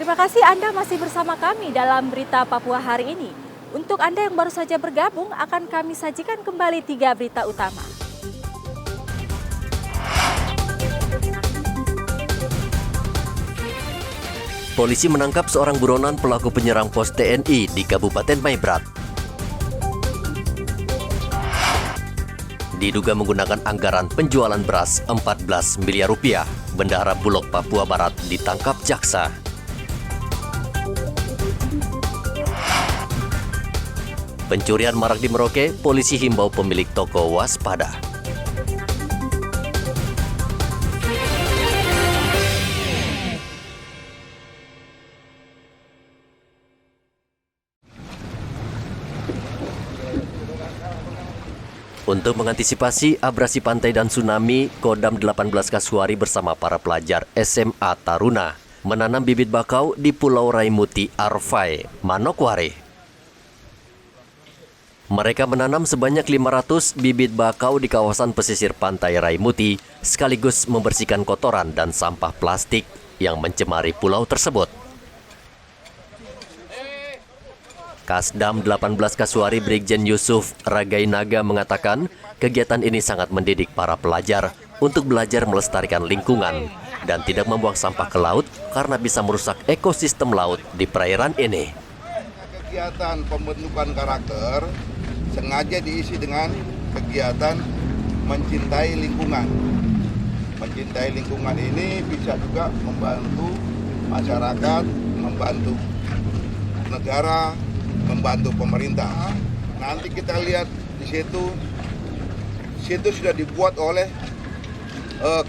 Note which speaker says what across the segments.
Speaker 1: Terima kasih Anda masih bersama kami dalam Berita Papua hari ini. Untuk Anda yang baru saja bergabung, akan kami sajikan kembali 3 berita utama.
Speaker 2: Polisi menangkap seorang buronan pelaku penyerang pos TNI di Kabupaten Maibrat. Diduga menggunakan anggaran penjualan beras 14 miliar rupiah, Bendahara Bulog Papua Barat ditangkap jaksa. Pencurian marak di Merauke, polisi himbau pemilik toko waspada. Untuk mengantisipasi abrasi pantai dan tsunami, Kodam 18 Kasuari bersama para pelajar SMA Taruna menanam bibit bakau di Pulau Raimuti Arfai, Manokwari. Mereka menanam sebanyak 500 bibit bakau di kawasan pesisir pantai Raimuti, sekaligus membersihkan kotoran dan sampah plastik yang mencemari pulau tersebut. Kasdam 18 Kasuari Brigjen Yusuf Ragainaga mengatakan kegiatan ini sangat mendidik para pelajar untuk belajar melestarikan lingkungan dan tidak membuang sampah ke laut karena bisa merusak ekosistem laut di perairan ini.
Speaker 3: Kegiatan pembentukan karakter sengaja diisi dengan kegiatan mencintai lingkungan. Mencintai lingkungan ini bisa juga membantu masyarakat, membantu negara, membantu pemerintah. Nanti kita lihat di situ sudah dibuat oleh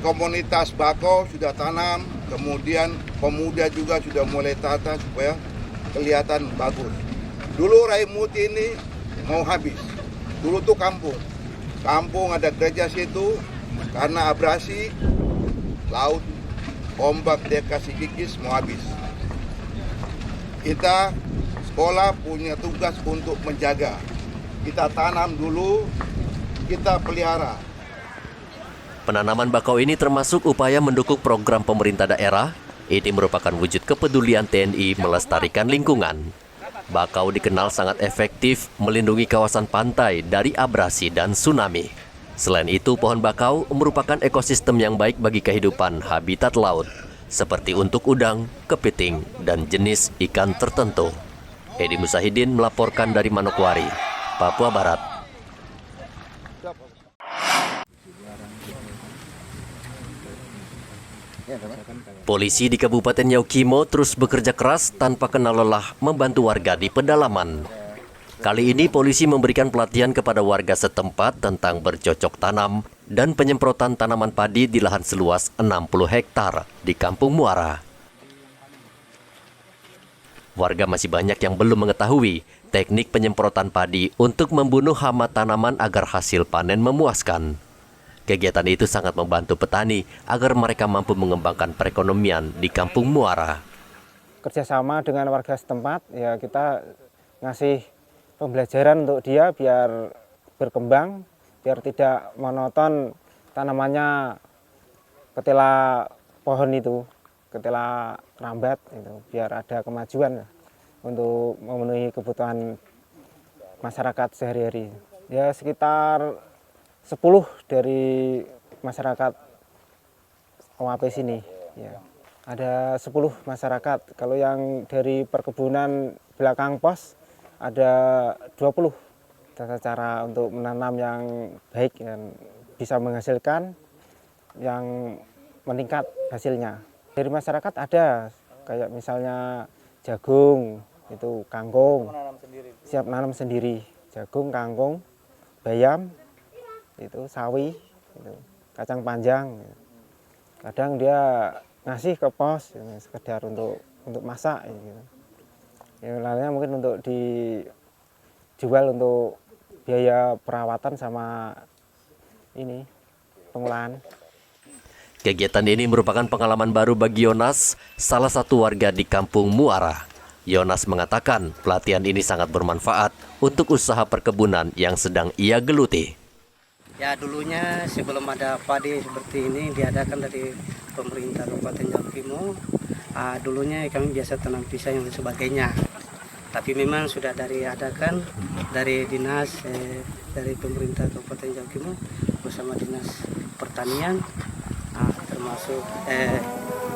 Speaker 3: komunitas bakau, sudah tanam, kemudian pemuda juga sudah mulai tata supaya kelihatan bagus. Dulu Raimuti ini mau habis. Dulu tuh kampung ada gereja situ, karena abrasi laut, ombak dia kasih kikis mau habis. Kita sekolah punya tugas untuk menjaga. Kita tanam dulu, kita pelihara.
Speaker 2: Penanaman bakau ini termasuk upaya mendukung program pemerintah daerah. Ini merupakan wujud kepedulian TNI melestarikan lingkungan. Bakau dikenal sangat efektif melindungi kawasan pantai dari abrasi dan tsunami. Selain itu, pohon bakau merupakan ekosistem yang baik bagi kehidupan habitat laut, seperti untuk udang, kepiting, dan jenis ikan tertentu. Edi Musahidin melaporkan dari Manokwari, Papua Barat. Polisi di Kabupaten Yaukimo terus bekerja keras tanpa kenal lelah membantu warga di pedalaman. Kali ini polisi memberikan pelatihan kepada warga setempat tentang bercocok tanam dan penyemprotan tanaman padi di lahan seluas 60 hektar di Kampung Muara. Warga masih banyak yang belum mengetahui teknik penyemprotan padi untuk membunuh hama tanaman agar hasil panen memuaskan. Kegiatan itu sangat membantu petani agar mereka mampu mengembangkan perekonomian di Kampung Muara.
Speaker 4: Kerjasama dengan warga setempat, ya kita ngasih pembelajaran untuk dia biar berkembang, biar tidak monoton tanamannya ketela pohon itu, ketela rambat, itu, biar ada kemajuan untuk memenuhi kebutuhan masyarakat sehari-hari. Ya sekitar 10 dari masyarakat OAP sini. Ya. Ada 10 masyarakat. Kalau yang dari perkebunan belakang pos ada 20. Tata cara untuk menanam yang baik dan bisa menghasilkan yang meningkat hasilnya. Dari masyarakat ada kayak misalnya jagung, itu kangkung. Siap nanam sendiri. Jagung, kangkung, bayam, itu sawi, itu kacang panjang. Kadang dia ngasih ke pos sekedar untuk masak gitu. Ya, lainnya mungkin untuk dijual untuk biaya perawatan sama ini pengolahan.
Speaker 2: Kegiatan ini merupakan pengalaman baru bagi Yonas, salah satu warga di Kampung Muara. Yonas mengatakan pelatihan ini sangat bermanfaat untuk usaha perkebunan yang sedang ia geluti.
Speaker 5: Ya dulunya sebelum ada padi seperti ini diadakan dari pemerintah Kabupaten Yaukimo Dulunya kami biasa tanam pisang dan sebagainya. Tapi memang sudah adakan dari dinas dari pemerintah Kabupaten Jawa Timur bersama dinas pertanian, termasuk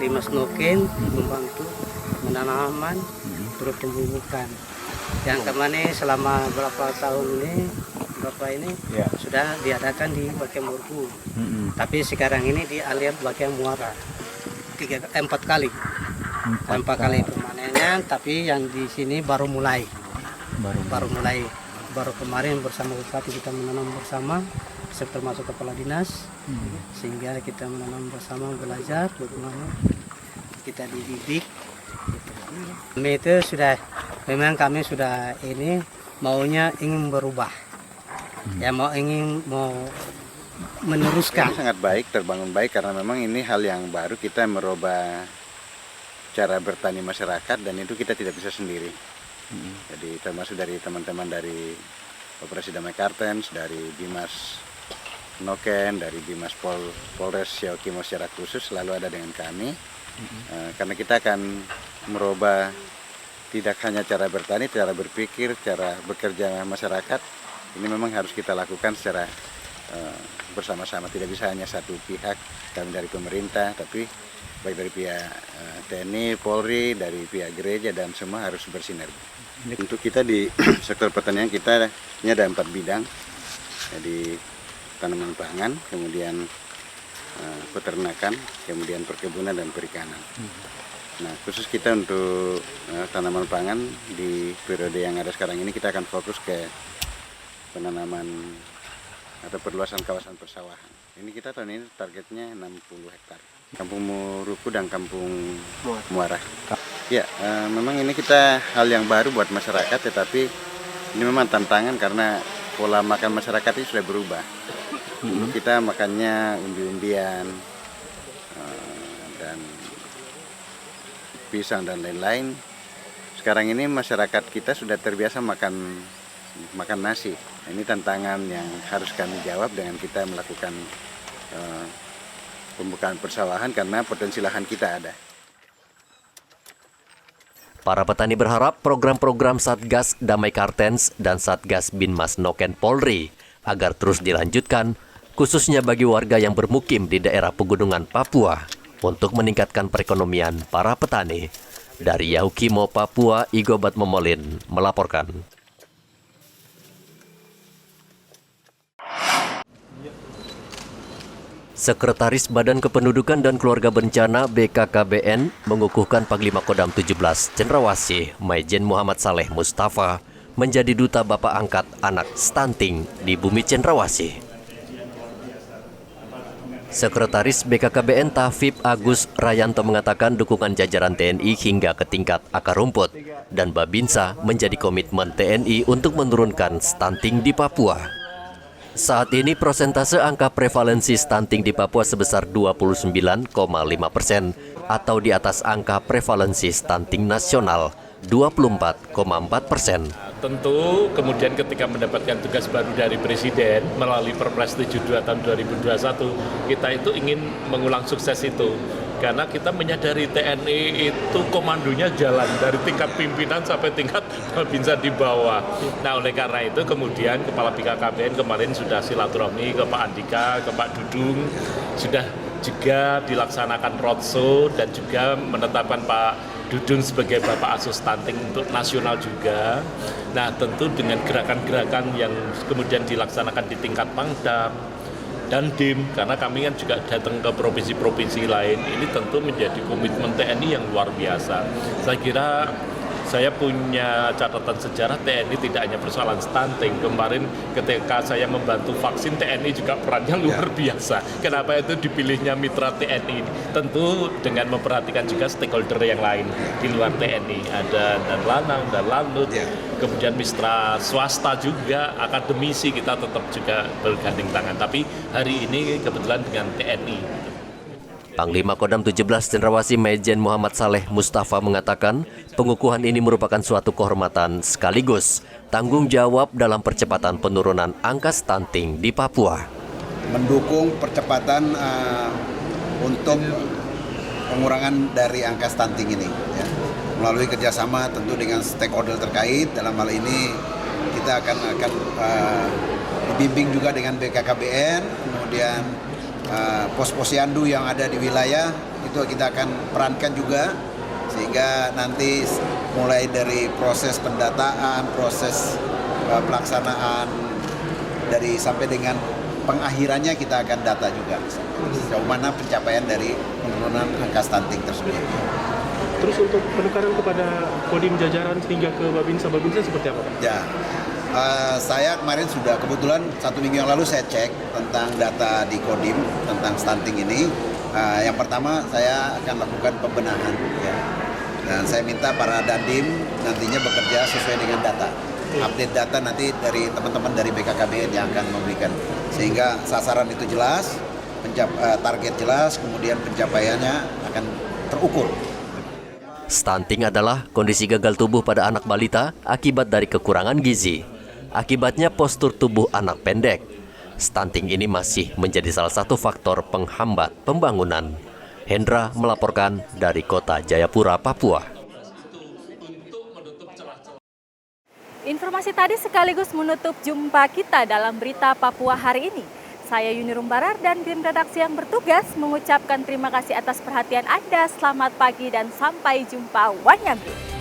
Speaker 5: Dimas Noken membantu menanaman turut pembubukan. Yang kemarin selama berapa tahun ini sudah diadakan di Bagian Morgu. Tapi sekarang ini di aliran Bagian Muara 4 kali permanennya, tapi yang di sini baru mulai. Baru kemarin bersama Bupati kita menanam bersama, termasuk kepala dinas, sehingga kita menanam bersama, belajar bagaimana kita dididik. Itu sudah, memang kami sudah ini maunya ingin berubah, mau meneruskan.
Speaker 6: Ini sangat baik, terbangun baik karena memang ini hal yang baru, kita merubah cara bertani masyarakat dan itu kita tidak bisa sendiri. Jadi termasuk dari teman-teman dari Operasi Damai Kartens, dari Dimas Noken, dari Dimas Polres Jawa Timur secara khusus selalu ada dengan kami. Karena kita akan merubah tidak hanya cara bertani, cara berpikir, cara bekerja masyarakat. Ini memang harus kita lakukan secara bersama-sama, tidak bisa hanya satu pihak, kami dari pemerintah, tapi baik dari pihak TNI, Polri, dari pihak gereja, dan semua harus bersinergi. Untuk kita di sektor pertanian kita ini ada 4 bidang, jadi tanaman pangan, kemudian peternakan, kemudian perkebunan dan perikanan. Nah, khusus kita untuk tanaman pangan di periode yang ada sekarang ini kita akan fokus ke penanaman atau perluasan kawasan persawahan. Ini kita tahun ini targetnya 60 hektar. Kampung Muruku dan Kampung Muara. Ya, memang ini kita hal yang baru buat masyarakat, tetapi ini memang tantangan karena pola makan masyarakat ini sudah berubah. Dulu kita makannya umbi-umbian dan pisang dan lain-lain. Sekarang ini masyarakat kita sudah terbiasa makan nasi. Ini tantangan yang harus kami jawab dengan kita melakukan pembukaan persawahan karena potensi lahan kita ada.
Speaker 2: Para petani berharap program-program Satgas Damai Kartens dan Satgas Binmas Noken Polri agar terus dilanjutkan, khususnya bagi warga yang bermukim di daerah pegunungan Papua untuk meningkatkan perekonomian para petani. Dari Yaukimo, Papua, Igobat Momolin melaporkan. Sekretaris Badan Kependudukan dan Keluarga Berencana BKKBN mengukuhkan Panglima Kodam 17 Cendrawasih Maijen Muhammad Saleh Mustafa menjadi Duta Bapak Angkat Anak Stunting di Bumi Cendrawasih. Sekretaris BKKBN Tafib Agus Rayanto mengatakan dukungan jajaran TNI hingga ke tingkat akar rumput dan Babinsa menjadi komitmen TNI untuk menurunkan stunting di Papua. Saat ini persentase angka prevalensi stunting di Papua sebesar 29,5% atau di atas angka prevalensi stunting nasional 24,4%.
Speaker 7: Tentu kemudian ketika mendapatkan tugas baru dari Presiden melalui Perpres 72 tahun 2021, kita itu ingin mengulang sukses itu. Karena kita menyadari TNI itu komandonya jalan dari tingkat pimpinan sampai tingkat Babinsa di bawah. Nah, oleh karena itu kemudian Kepala BKKBN kemarin sudah silaturahmi ke Pak Andika, ke Pak Dudung, sudah juga dilaksanakan roadshow dan juga menetapkan Pak Dudung sebagai Bapak Asuh Stunting untuk nasional juga. Nah, tentu dengan gerakan-gerakan yang kemudian dilaksanakan di tingkat Pangdam dan DIM, karena kami kan juga datang ke provinsi-provinsi lain, ini tentu menjadi komitmen TNI yang luar biasa. Saya kira saya punya catatan sejarah TNI tidak hanya persoalan stunting. Kemarin ketika saya membantu vaksin, TNI juga perannya luar biasa. Kenapa itu dipilihnya mitra TNI? Tentu dengan memperhatikan juga stakeholder yang lain di luar TNI. Ada dan Lanang, dan Lanut, kemudian mitra swasta juga, akademisi, kita tetap juga bergandeng tangan. Tapi hari ini kebetulan dengan TNI.
Speaker 2: Panglima Kodam 17 Cendrawasih Maijen Muhammad Saleh Mustafa mengatakan pengukuhan ini merupakan suatu kehormatan sekaligus tanggung jawab dalam percepatan penurunan angka stunting di Papua.
Speaker 8: Mendukung percepatan untuk pengurangan dari angka stunting ini ya. Melalui kerjasama tentu dengan stakeholder terkait. Dalam hal ini kita akan dibimbing juga dengan BKKBN, kemudian pos-posyandu yang ada di wilayah itu kita akan perankan juga, sehingga nanti mulai dari proses pendataan, proses pelaksanaan dari sampai dengan pengakhirannya kita akan data juga sejauh mana pencapaian dari penurunan angka stunting tersebut.
Speaker 9: Terus untuk penukaran kepada Kodim jajaran hingga ke Babinsa seperti apa, Pak?
Speaker 8: Ya, saya kemarin sudah kebetulan 1 minggu yang lalu saya cek tentang data di Kodim tentang stunting ini. Yang pertama saya akan lakukan pembenahan ya. Dan saya minta para dandim nantinya bekerja sesuai dengan data. Update data nanti dari teman-teman dari BKKBN yang akan memberikan, sehingga sasaran itu jelas, target jelas, kemudian pencapaiannya akan terukur.
Speaker 2: Stunting adalah kondisi gagal tubuh pada anak balita akibat dari kekurangan gizi. Akibatnya postur tubuh anak pendek. Stunting ini masih menjadi salah satu faktor penghambat pembangunan. Hendra melaporkan dari Kota Jayapura, Papua.
Speaker 1: Informasi tadi sekaligus menutup jumpa kita dalam berita Papua hari ini. Saya Yuni Rumbarar dan tim redaksi yang bertugas mengucapkan terima kasih atas perhatian Anda. Selamat pagi dan sampai jumpa. Wanyambi.